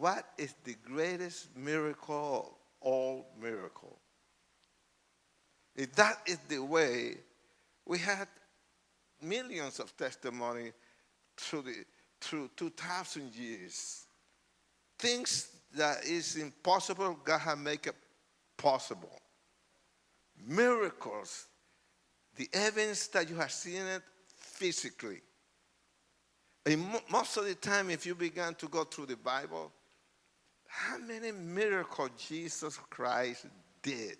what is the greatest miracle of all miracles? If that is the way, we had millions of testimony through 2,000 years. Things that is impossible, God has made it possible. Miracles, the evidence that you have seen it physically. And most of the time, if you began to go through the Bible, how many miracles Jesus Christ did?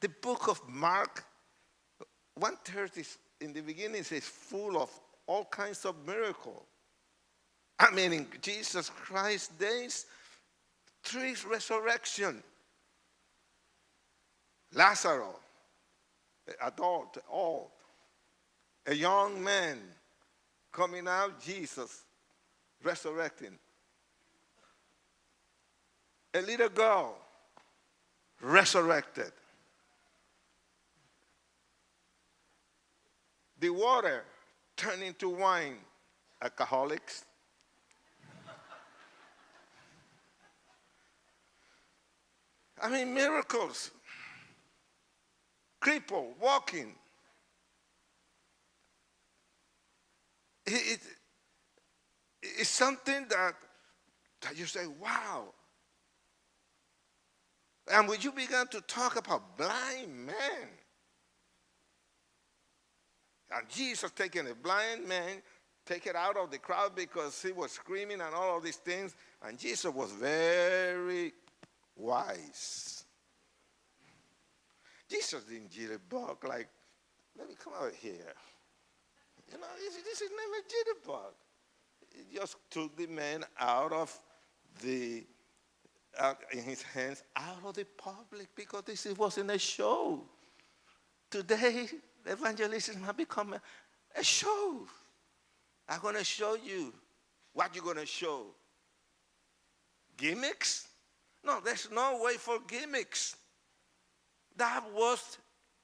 The book of Mark, 1/3 is, in the beginning, is full of all kinds of miracles. I mean, in Jesus Christ's days, 3 resurrections. Lazarus, adult, all. A young man coming out, Jesus resurrecting. A little girl resurrected. The water turned into wine. Alcoholics. I mean, miracles. Cripple walking. It's something that you say, wow. And when you began to talk about blind men, and Jesus taking a blind man, take it out of the crowd because he was screaming and all of these things, and Jesus was very wise. Jesus didn't jitterbug like, let me come over here. You know, this is never jitterbug. He just took the man out of in his hands, out of the public, because this wasn't a show. Today, evangelism has become a show. I'm going to show you. What you going to show? Gimmicks? No, there's no way for gimmicks. That was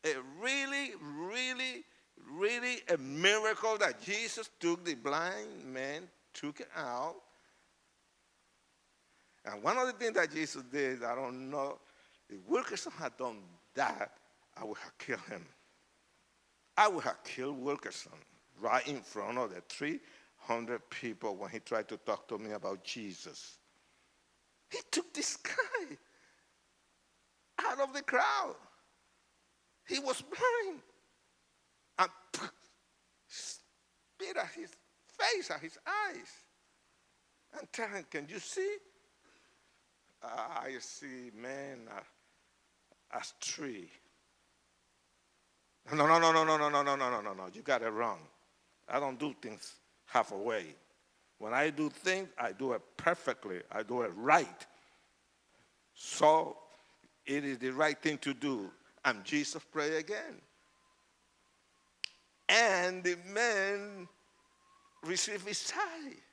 a really, really, really a miracle that Jesus took the blind man, took it out. And one of the things that Jesus did, I don't know, if Wilkerson had done that, I would have killed him. I would have killed Wilkerson right in front of the 300 people when he tried to talk to me about Jesus. He took this guy out of the crowd. He was blind. And spit at his face, at his eyes. And tell him, can you see? I see man as tree. No. You got it wrong. I don't do things halfway. When I do things, I do it perfectly. I do it right. So it is the right thing to do. And Jesus prayed again. And the man received his sight.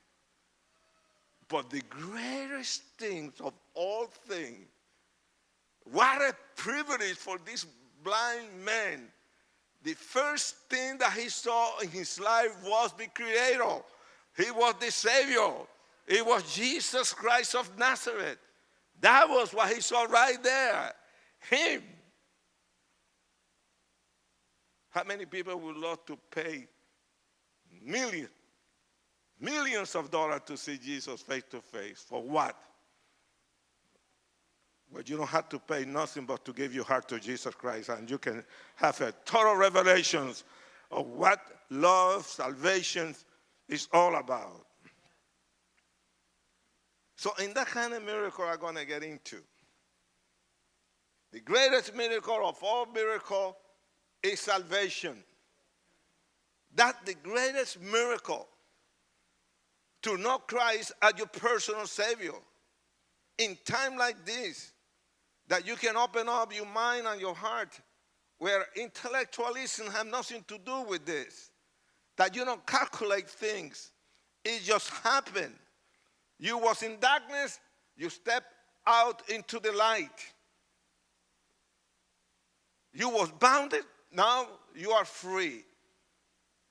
But the greatest things of all things, what a privilege for this blind man. The first thing that he saw in his life was the Creator. He was the Savior. It was Jesus Christ of Nazareth. That was what he saw right there. Him. How many people would love to pay millions of dollars to see Jesus face to face? For what? Well, you don't have to pay nothing but to give your heart to Jesus Christ, and you can have a total revelation of what love, salvation is all about. So in that kind of miracle I'm going to get into. The greatest miracle of all miracles is salvation. That's the greatest miracle, to know Christ as your personal Savior. In time like this, that you can open up your mind and your heart, where intellectualism has nothing to do with this. That you don't calculate things. It just happened. You was in darkness, you step out into the light. You was bounded, now you are free.